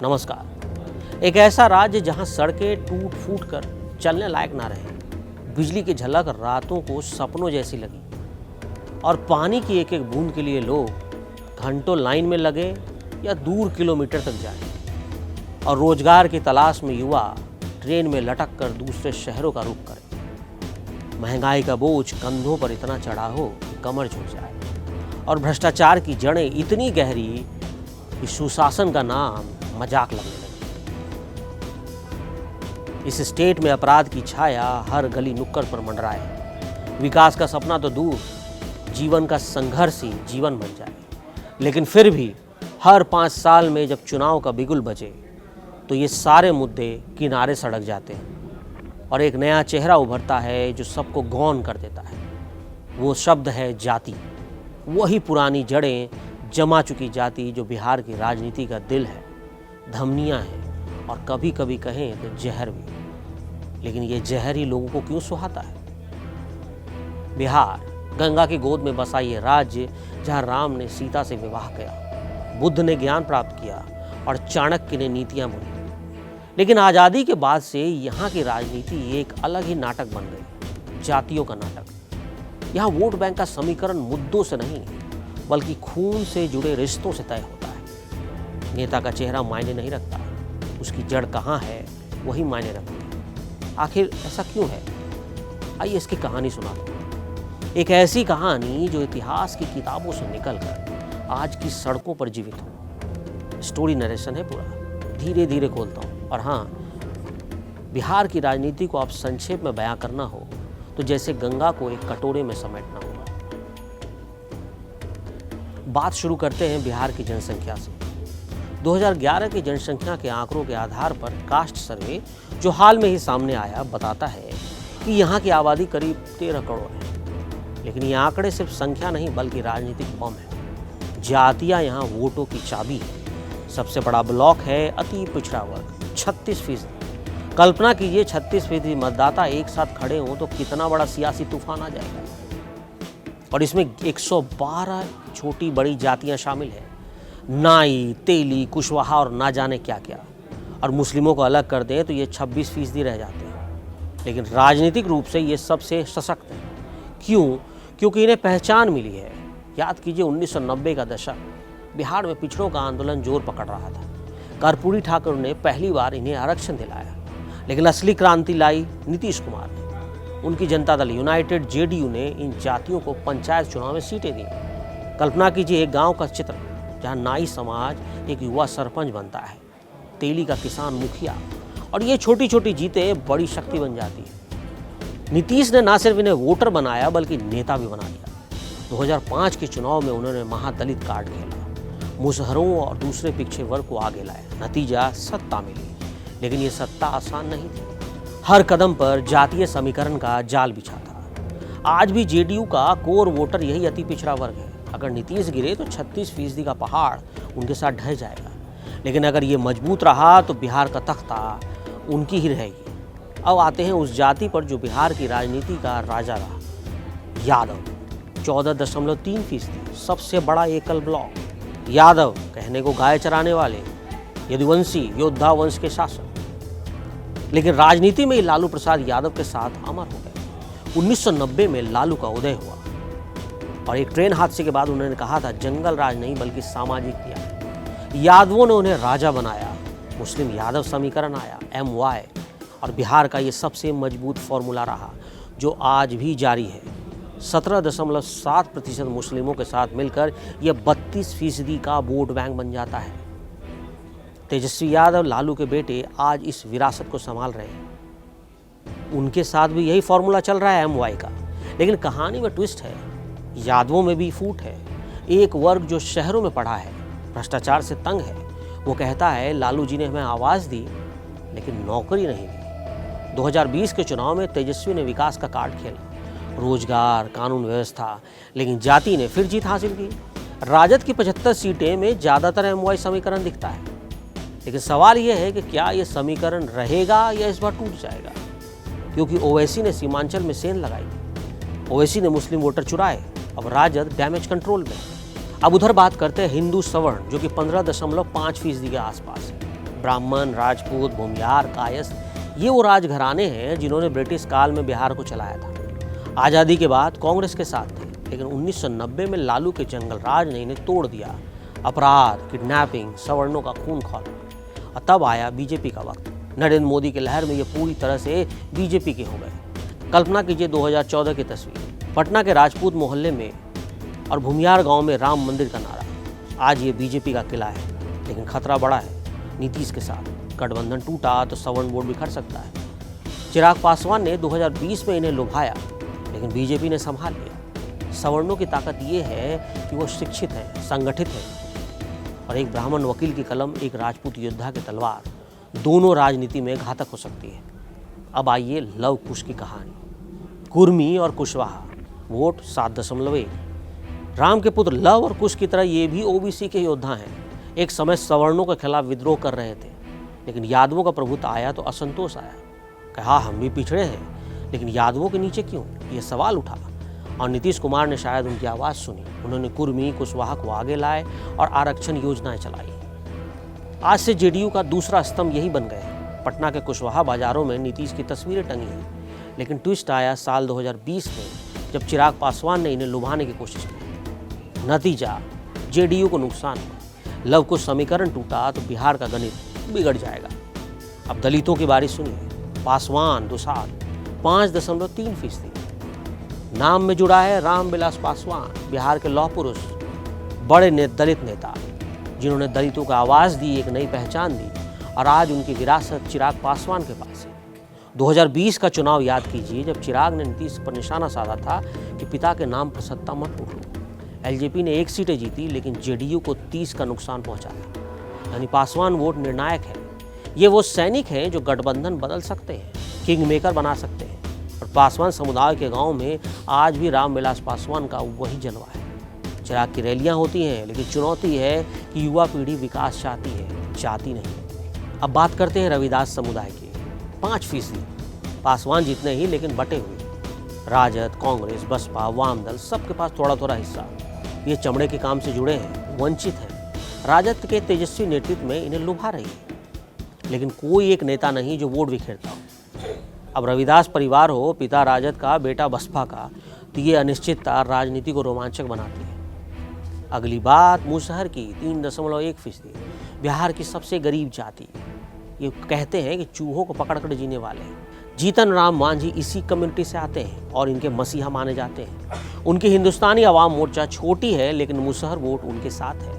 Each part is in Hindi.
नमस्कार। एक ऐसा राज्य जहां सड़कें टूट फूट कर चलने लायक ना रहे, बिजली की झलक रातों को सपनों जैसी लगी और पानी की एक एक बूंद के लिए लोग घंटों लाइन में लगे या दूर किलोमीटर तक जाएं और रोजगार की तलाश में युवा ट्रेन में लटक कर दूसरे शहरों का रुख करें। महंगाई का बोझ कंधों पर इतना चढ़ा हो कि कमर झुक जाए और भ्रष्टाचार की जड़ें इतनी गहरी कि सुशासन का नाम मजाक लगने लगे। इस स्टेट में अपराध की छाया हर गली नुक्कड़ पर मंडराए। विकास का सपना तो दूर, जीवन का संघर्ष ही जीवन बन जाए। लेकिन फिर भी हर 5 साल में जब चुनाव का बिगुल बजे तो ये सारे मुद्दे किनारे सड़क जाते हैं और एक नया चेहरा उभरता है जो सबको गौन कर देता है। वो शब्द है जाति। वही पुरानी जड़ें जमा चुकी जाति जो बिहार की राजनीति का दिल है, धमनियां हैं और कभी कभी कहें तो जहर भी। लेकिन ये जहर ही लोगों को क्यों सुहाता है? बिहार गंगा की गोद में बसा ये राज्य जहां राम ने सीता से विवाह किया, बुद्ध ने ज्ञान प्राप्त किया और चाणक्य ने नीतियां बुनी। लेकिन आज़ादी के बाद से यहाँ की राजनीति एक अलग ही नाटक बन गई, जातियों का नाटक। यहाँ वोट बैंक का समीकरण मुद्दों से नहीं बल्कि खून से जुड़े रिश्तों से तय होता है। नेता का चेहरा मायने नहीं रखता, उसकी जड़ कहाँ है वही मायने रखती है। आखिर ऐसा क्यों है? आइए इसकी कहानी सुनाता हूँ। एक ऐसी कहानी जो इतिहास की किताबों से निकलकर आज की सड़कों पर जीवित हो। स्टोरी नरेशन है पूरा, धीरे धीरे खोलता हूँ। और हाँ, बिहार की राजनीति को आप संक्षेप में बयां करना हो तो जैसे गंगा को एक कटोरे में समेटना होगा। बात शुरू करते हैं बिहार की जनसंख्या से। 2011 की जनसंख्या के आंकड़ों के आधार पर कास्ट सर्वे जो हाल में ही सामने आया बताता है कि यहाँ की आबादी करीब 13 करोड़ है। लेकिन ये आंकड़े सिर्फ संख्या नहीं बल्कि राजनीतिक बम है। जातियाँ यहाँ वोटों की चाबी है। सबसे बड़ा ब्लॉक है अति पिछड़ा वर्ग, 36%। कल्पना कीजिए 36% मतदाता एक साथ खड़े हों तो कितना बड़ा सियासी तूफान आ जाएगा। और इसमें 112 छोटी बड़ी जातियां शामिल हैं, नाई, तेली, कुशवाहा और ना जाने क्या क्या। और मुस्लिमों को अलग कर दें तो ये 26% रह जाते हैं। लेकिन राजनीतिक रूप से ये सबसे सशक्त हैं। क्यों? क्योंकि इन्हें पहचान मिली है। याद कीजिए 1990 का दशक, बिहार में पिछड़ों का आंदोलन जोर पकड़ रहा था। कर्पूरी ठाकुर ने पहली बार इन्हें आरक्षण दिलाया। लेकिन असली क्रांति लाई नीतीश कुमार ने। उनकी जनता दल यूनाइटेड जेडीयू ने इन जातियों को पंचायत चुनाव में सीटें दी। कल्पना कीजिए एक गांव का चित्र जहां नाई समाज एक युवा सरपंच बनता है, तेली का किसान मुखिया, और ये छोटी छोटी जीतें बड़ी शक्ति बन जाती है। नीतीश ने ना सिर्फ इन्हें वोटर बनाया बल्कि नेता भी बना दिया। 2005 के चुनाव में उन्होंने महादलित कार्ड खेला, मुसहरों और दूसरे पिछड़े वर्ग को आगे लाया। नतीजा सत्ता मिली। लेकिन ये सत्ता आसान नहीं थी। हर कदम पर जातीय समीकरण का जाल बिछा था। आज भी जेडीयू का कोर वोटर यही अति पिछड़ा वर्ग है। अगर नीतीश गिरे तो 36% का पहाड़ उनके साथ ढह जाएगा। लेकिन अगर ये मजबूत रहा तो बिहार का तख्ता उनकी ही रहेगी। अब आते हैं उस जाति पर जो बिहार की राजनीति का राजा रहा, यादव। 14.3%, सबसे बड़ा एकल ब्लॉक। यादव कहने को गाय चराने वाले, यदुवंशी योद्धा वंश के शासक। लेकिन राजनीति में लालू प्रसाद यादव के साथ अमर हो गए। 1990 में लालू का उदय हुआ और एक ट्रेन हादसे के बाद उन्होंने कहा था जंगल राज नहीं बल्कि सामाजिक न्याय। यादवों ने उन्हें राजा बनाया। मुस्लिम यादव समीकरण आया, MY, और बिहार का ये सबसे मजबूत फॉर्मूला रहा जो आज भी जारी है। 17.7% मुस्लिमों के साथ मिलकर यह 32% का वोट बैंक बन जाता है। तेजस्वी यादव, लालू के बेटे, आज इस विरासत को संभाल रहे हैं। उनके साथ भी यही फॉर्मूला चल रहा है MY का। लेकिन कहानी में ट्विस्ट है, यादवों में भी फूट है। एक वर्ग जो शहरों में पढ़ा है, भ्रष्टाचार से तंग है, वो कहता है लालू जी ने हमें आवाज़ दी लेकिन नौकरी नहीं दी। 2020 के चुनाव में तेजस्वी ने विकास का कार्ड खेला, रोजगार, कानून व्यवस्था, लेकिन जाति ने फिर जीत हासिल की। राजद की 75 सीटें में ज़्यादातर MY समीकरण दिखता है। लेकिन सवाल यह है कि क्या यह समीकरण रहेगा या इस बार टूट जाएगा? क्योंकि ओवैसी ने सीमांचल में सेंध लगाई, ओवैसी ने मुस्लिम वोटर चुराए। अब राजद डैमेज कंट्रोल में। अब उधर बात करते हैं हिंदू सवर्ण जो कि 15.5% के आसपास है। ब्राह्मण, राजपूत, भूमियार, कायस्थ, ये वो राजघराने हैं जिन्होंने ब्रिटिश काल में बिहार को चलाया था। आज़ादी के बाद कांग्रेस के साथ थे, लेकिन 1990 में लालू के जंगल राज ने इन्हें तोड़ दिया। अपराध, किडनैपिंग, सवर्णों का खून खौला। और तब आया बीजेपी का वक्त। नरेंद्र मोदी की लहर में ये पूरी तरह से बीजेपी के हो गए। कल्पना कीजिए 2014 की तस्वीर, पटना के राजपूत मोहल्ले में और भूमियार गांव में राम मंदिर का नारा। आज ये बीजेपी का किला है, लेकिन खतरा बड़ा है। नीतीश के साथ गठबंधन टूटा तो सवर्ण वोट बिखर सकता है। चिराग पासवान ने 2020 में इन्हें लुभाया, लेकिन बीजेपी ने संभाल लिया। सवर्णों की ताकत ये है कि वो शिक्षित हैं, संगठित हैं, और एक ब्राह्मण वकील की कलम, एक राजपूत योद्धा की तलवार, दोनों राजनीति में घातक हो सकती है। अब आइए लव कुश की कहानी। कुर्मी और कुशवाहा, वोट 7.1। राम के पुत्र लव और कुश की तरह ये भी ओबीसी के योद्धा हैं। एक समय सवर्णों के खिलाफ विद्रोह कर रहे थे, लेकिन यादवों का प्रभुत्व आया तो असंतोष आया। कहा हम भी पिछड़े हैं, लेकिन यादवों के नीचे क्यों, ये सवाल उठा। और नीतीश कुमार ने शायद उनकी आवाज़ सुनी। उन्होंने कुर्मी, कुशवाहा को आगे लाए और आरक्षण योजनाएं चलाई। आज से जेडीयू का दूसरा स्तंभ यही बन गए। पटना के कुशवाहा बाजारों में नीतीश की तस्वीरें टंगी हैं, लेकिन ट्विस्ट आया साल 2020 में, जब चिराग पासवान ने इन्हें लुभाने की कोशिश की। नतीजा, जेडीयू को नुकसान हुआ। लव कुश समीकरण टूटा तो बिहार का गणित बिगड़ जाएगा। अब दलितों की बारी सुनिए। पासवान दुसाध 5.3%। नाम में जुड़ा है रामविलास पासवान, बिहार के लौह पुरुष, बड़े दलित नेता, जिन्होंने दलितों को आवाज़ दी, एक नई पहचान दी, और आज उनकी विरासत चिराग पासवान के पास है। 2020 का चुनाव याद कीजिए, जब चिराग ने नीतीश पर निशाना साधा था कि पिता के नाम पर सत्ता मत लूट लो। एलजेपी ने 1 सीटें जीती, लेकिन जेडीयू को 30 का नुकसान पहुंचाया। यानी पासवान वोट निर्णायक है। ये वो सैनिक हैं जो गठबंधन बदल सकते हैं, किंग मेकर बना सकते हैं। और पासवान समुदाय के गांव में आज भी रामविलास पासवान का वही जलवा है। चिराग की रैलियां होती हैं, लेकिन चुनौती है कि युवा पीढ़ी विकास चाहती है, चाहती नहीं। अब बात करते हैं रविदास समुदाय की। 5%। पासवान जितने ही, लेकिन बटे हुए। राजद, कांग्रेस, बसपा, वाम दल, सबके पास थोड़ा थोड़ा हिस्सा। ये चमड़े के काम से जुड़े हैं, वंचित हैं। राजद के तेजस्वी नेतृत्व में इन्हें लुभा रही है, लेकिन कोई एक नेता नहीं जो वोट बिखेरता हो। अब रविदास परिवार हो, पिता राजद का, बेटा बसपा का, तो ये अनिश्चितता राजनीति को रोमांचक बनाती है। अगली बात मुसहर की, 3.1%। बिहार की सबसे गरीब जाति। ये कहते हैं कि चूहों को पकड़कर जीने वाले हैं। जीतन राम मांझी इसी कम्युनिटी से आते हैं और इनके मसीहा माने जाते हैं। उनकी हिंदुस्तानी आवाम मोर्चा छोटी है, लेकिन मुसहर वोट उनके साथ है।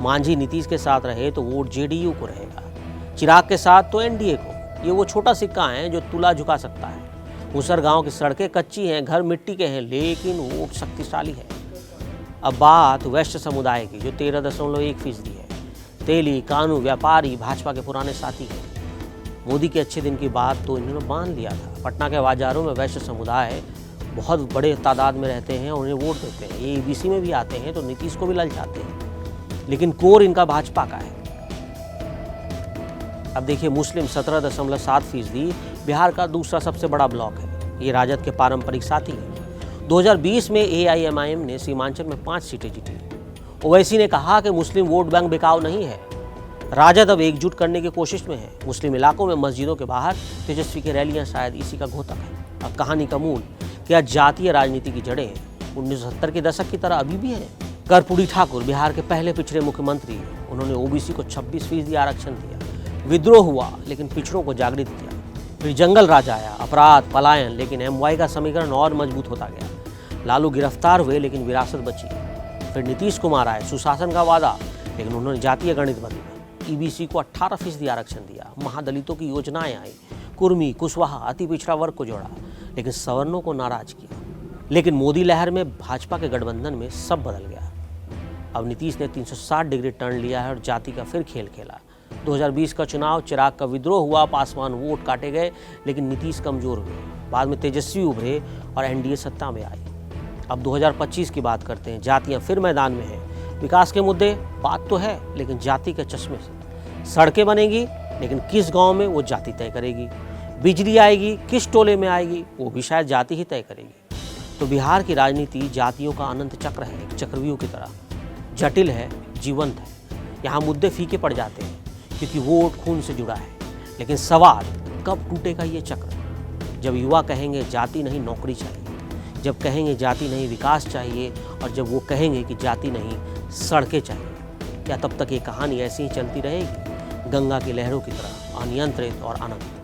मांझी नीतीश के साथ रहे तो वोट जेडीयू को रहेगा, चिराग के साथ तो एनडीए को। ये वो छोटा सिक्का है जो तुला झुका सकता है। मुसहर गांव की सड़कें कच्ची हैं, घर मिट्टी के हैं, लेकिन वोट शक्तिशाली है। अब बात वैश्य समुदाय की, जो 13.1% है। तेली, कानू, व्यापारी भाजपा के पुराने साथी हैं। मोदी के अच्छे दिन की बात तो इन्होंने मान लिया था। पटना के बाजारों में वैश्य समुदाय बहुत बड़े तादाद में रहते हैं और उन्हें वोट देते हैं। ये ईबीसी में भी आते हैं तो नीतीश को भी ललचाते हैं, लेकिन कोर इनका भाजपा का है। अब देखिए मुस्लिम 17.7%, बिहार का दूसरा सबसे बड़ा ब्लॉक है। ये राजद के पारंपरिक साथी हैं। 2020 में एआईएमआईएम ने सीमांचल में 5 सीटें जीती। ओवैसी ने कहा कि मुस्लिम वोट बैंक बिकाऊ नहीं है। राजद अब एकजुट करने की कोशिश में है। मुस्लिम इलाकों में मस्जिदों के बाहर तेजस्वी की रैलियां शायद इसी का घोतक है। अब कहानी का मूल, क्या जातीय राजनीति की जड़ें 1970 के दशक की तरह अभी भी है? कर्पूरी ठाकुर, बिहार के पहले पिछड़े मुख्यमंत्री, उन्होंने ओबीसी को 26% आरक्षण दिया। विद्रोह हुआ, लेकिन पिछड़ों को जागृत किया। फिर जंगल राज आया, अपराध, पलायन, लेकिन एमवाई का समीकरण और मजबूत होता गया। लालू गिरफ्तार हुए, लेकिन विरासत बची। फिर नीतीश कुमार आए, सुशासन का वादा, लेकिन उन्होंने जातीय गणित बदला। ईबीसी को 18% आरक्षण दिया। महादलितों की योजनाएं आई, कुर्मी, कुशवाहा, अति पिछड़ा वर्ग को जोड़ा, लेकिन सवर्णों को नाराज किया। लेकिन मोदी लहर में भाजपा के गठबंधन में सब बदल गया। अब नीतीश ने 360 डिग्री टर्न लिया है और जाति का फिर खेल खेला। 2020 का चुनाव, चिराग का विद्रोह हुआ, पासवान वोट काटे गए, लेकिन नीतीश कमजोर हुए। बाद में तेजस्वी उभरे और एनडीए सत्ता में आई। अब 2025 की बात करते हैं। जातियां फिर मैदान में हैं। विकास के मुद्दे, बात तो है, लेकिन जाति के चश्मे से। सड़कें बनेंगी, लेकिन किस गांव में, वो जाति तय करेगी। बिजली आएगी, किस टोले में आएगी, वो भी शायद जाति ही तय करेगी। तो बिहार की राजनीति जातियों का अनंत चक्र है, एक चक्रव्यूह की तरह। जटिल है, जीवंत है। यहाँ मुद्दे फीके पड़ जाते हैं, क्योंकि वोट खून से जुड़ा है। लेकिन सवाल, कब टूटेगा ये चक्र? जब युवा कहेंगे जाति नहीं नौकरी चाहिए, जब कहेंगे जाति नहीं विकास चाहिए, और जब वो कहेंगे कि जाति नहीं सड़कें चाहिए। क्या तब तक ये कहानी ऐसी ही चलती रहेगी, गंगा की लहरों की तरह अनियंत्रित और अनंत?